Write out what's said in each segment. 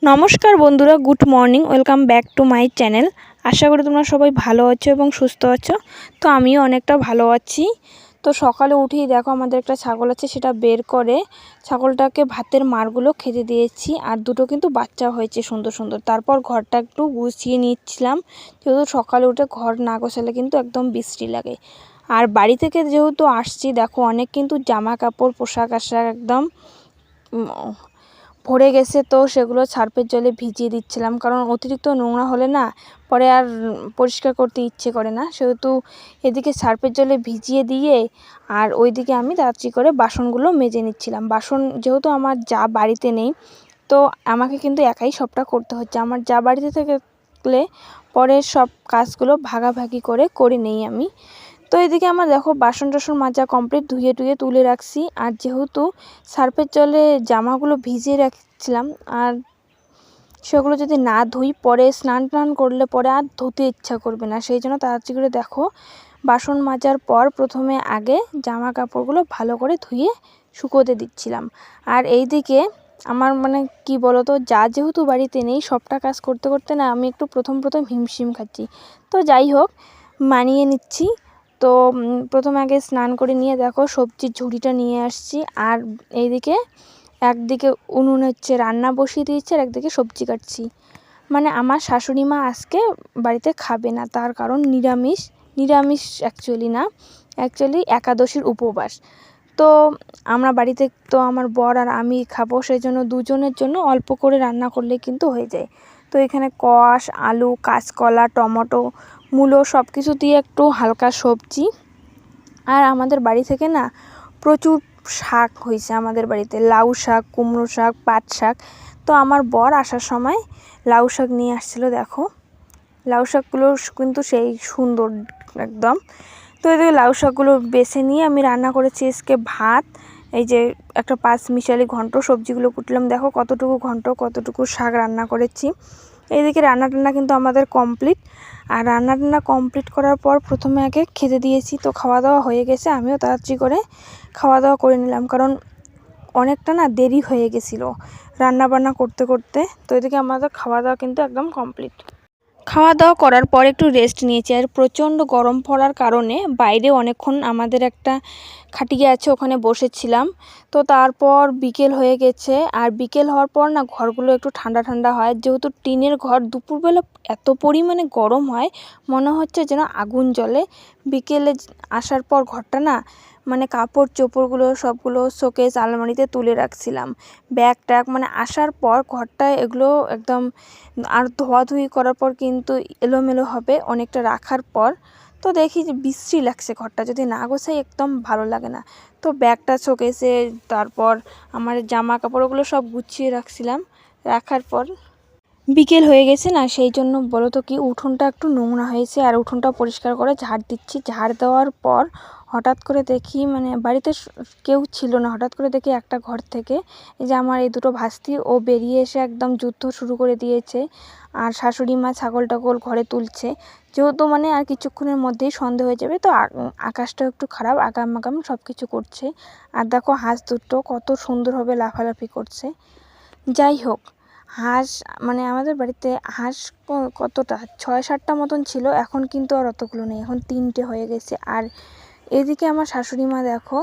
নমস্কার বন্ধুরা, good morning, welcome back to my channel. আশা করি তোমরা সবাই ভালো আছো এবং সুস্থ আছো। তো আমিও অনেকটা ভালো আছি। তো সকালে উঠেই দেখো আমাদের একটা ছাগল আছে, সেটা বের করে ছাগলটাকে ভাতের মাড়গুলো খেতে দিয়েছি। আর দুটো কিন্তু বাচ্চা হয়েছে সুন্দর সুন্দর। তারপর ঘরটা একটু গুছিয়ে নিচ্ছিলাম, যেহেতু সকালে উঠে ঘর না গোছালে কিন্তু একদম বিশ্রী লাগে। আর বাড়ি থেকে যেহেতু আসছি, দেখো অনেক কিন্তু জামা কাপড় পোশাক আশাক একদম ভরে গেছে। তো সেগুলো সার্ফের জলে ভিজিয়ে দিচ্ছিলাম, কারণ অতিরিক্ত নোংরা হলে না পরে আর পরিষ্কার করতে ইচ্ছে করে না। সেহেতু এদিকে সার্ফের জলে ভিজিয়ে দিয়ে আর ওইদিকে আমি তাড়াতাড়ি করে বাসনগুলো মেজে নিচ্ছিলাম। বাসন যেহেতু আমার যা বাড়িতে নেই, তো আমাকে কিন্তু একাই সবটা করতে হচ্ছে। আমার যা বাড়িতে থাকলে পরে সব কাজগুলো ভাগাভাগি করে নেই আমি। তো এদিকে আমার দেখো বাসন টাসন মাজা কমপ্লিট, ধুয়ে টুয়ে তুলে রাখছি। আর যেহেতু সার্ফের জলে জামাগুলো ভিজিয়ে রাখছিলাম, আর সেগুলো যদি না ধুই পরে স্নান টান করলে পরে আর ধুতে ইচ্ছা করবে না, সেই জন্য তাড়াতাড়ি করে দেখো বাসন মাজার পর প্রথমে আগে জামা কাপড়গুলো ভালো করে ধুয়ে শুকোতে দিচ্ছিলাম। আর এইদিকে আমার কি বলো তো, যেহেতু বাড়িতে নেই, সবটা কাজ করতে করতে না আমি একটু প্রথম হিমশিম খাচ্ছি। তো যাই হোক, মানিয়ে নিচ্ছি। তো প্রথমে আগে স্নান করে নিয়ে দেখো সবজির ঝুড়িটা নিয়ে আসছি। আর এইদিকে একদিকে উনুনে হচ্ছে রান্না বসিয়ে দিয়েছি, আর একদিকে সবজি কাটছি। আমার শাশুড়ি মা আজকে বাড়িতে খাবে না, তার কারণ নিরামিষ অ্যাকচুয়ালি না, অ্যাকচুয়ালি একাদশীর উপবাস। তো আমরা বাড়িতে তো আমার বর আর আমি খাবো, সেই জন্য দুজনের জন্য অল্প করে রান্না করলে কিন্তু হয়ে যায়। তো এখানে কোয়াশ, আলু, কাঁচকলা, টমেটো, মূলো সব কিছু দিয়ে একটু হালকা সবজি। আর আমাদের বাড়ি থেকে না প্রচুর শাক হয়েছে আমাদের বাড়িতে, লাউ শাক, কুমড়ো শাক, পাট শাক। তো আমার বর আসার সময় লাউ শাক নিয়ে আসছিল। দেখো লাউ শাকগুলো কিন্তু সেই সুন্দর একদম। তো এদিকে লাউ শাকগুলো বেছে নিয়ে আমি রান্না করেছি আজকে ভাত। এই যে একটা 5 মিশালি ঘন্ট সবজিগুলো কুটলাম, দেখো কতটুকু ঘন্ট কতটুকু শাক রান্না করেছি। এইদিকে রান্না টান্না কিন্তু আমাদের কমপ্লিট। আর রান্না টান্না কমপ্লিট করার পর প্রথমে আগে খেতে দিয়েছি। তো খাওয়া দাওয়া হয়ে গেছে, আমিও তাড়াতাড়ি করে খাওয়া দাওয়া করে নিলাম, কারণ অনেকটা না দেরি হয়ে গেছিলো রান্না বান্না করতে করতে। তো এদিকে আমাদের খাওয়া দাওয়া কিন্তু একদম কমপ্লিট। খাওয়া দাওয়া করার পর একটু রেস্ট নিয়েছি। আর প্রচণ্ড গরম পড়ার কারণে বাইরে অনেকক্ষণ আমাদের একটা খাটিয়া আছে, ওখানে বসেছিলাম। তো তারপর বিকেল হয়ে গেছে। আর বিকেল হওয়ার পর না ঘরগুলো একটু ঠান্ডা ঠান্ডা হয়, যেহেতু টিনের ঘর, দুপুরবেলা এত পরিমাণে গরম হয় মনে হচ্ছে যেন আগুন জ্বলে। বিকেলে আসার পর ঘরটা না কাপড় চোপড়গুলো সবগুলো শোকেস আলমারিতে তুলে রাখছিলাম, ব্যাগ ট্যাগ আসার পর ঘরটা এগুলো একদম। আর ধোয়াধুয়ি করার পর কিন্তু এলোমেলো হবে অনেকটা রাখার পর। তো দেখি যে বিশ্রী লাগছে, ঘরটা যদি না গোছাই একদম ভালো লাগে না। তো ব্যাগটা শোকেসে, তারপর আমার জামা কাপড়গুলো সব গুছিয়ে রাখছিলাম। রাখার পর বিকেল হয়ে গেছে না, সেই জন্য বলো তো কি উঠোনটা একটু নোংরা হয়েছে। আর উঠোনটা পরিষ্কার করে ঝাড় দিচ্ছি। ঝাড় দেওয়ার পর হঠাৎ করে দেখি বাড়িতে কেউ ছিল না, হঠাৎ করে দেখি একটা ঘর থেকে এই যে আমার এই দুটো ভাস্তি ও বেরিয়ে এসে একদম যুদ্ধ শুরু করে দিয়েছে। আর শাশুড়ি মা ছাগল টাগল ঘরে তুলছে, যেহেতু আর কিছুক্ষণের মধ্যেই সন্ধে হয়ে যাবে। তো আকাশটাও একটু খারাপ, আগাম আগাম সব কিছু করছে। আর দেখো হাঁস দুটো কত সুন্দরভাবে লাফালাফি করছে। যাই হোক, হাঁস আমাদের বাড়িতে হাঁস কতটা 6-7টা মতন ছিল, এখন কিন্তু আর অতগুলো নেই, এখন 3টে হয়ে গেছে। আর এদিকে আমার শাশুড়ি মা দেখো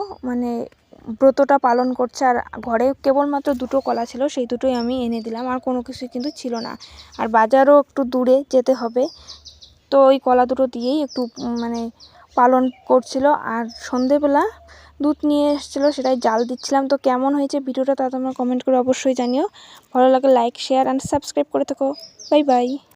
ব্রতটা পালন করছে। আর ঘরে কেবলমাত্র 2টো কলা ছিল, সেই দুটোই আমি এনে দিলাম, আর কোনো কিছুই কিন্তু ছিল না। আর বাজারও একটু দূরে যেতে হবে, তো ওই কলা দুটো দিয়েই একটু পালন করছিল। আর সন্ধেবেলা দুধ নিয়ে এসেছিলো, সেটাই জাল দিচ্ছিলাম। তো কেমন হয়েছে ভিডিওটা তা তোমরা কমেন্ট করে অবশ্যই জানিও। ভালো লাগে লাইক, শেয়ার অ্যান্ড সাবস্ক্রাইব করে থেকো। Bye bye.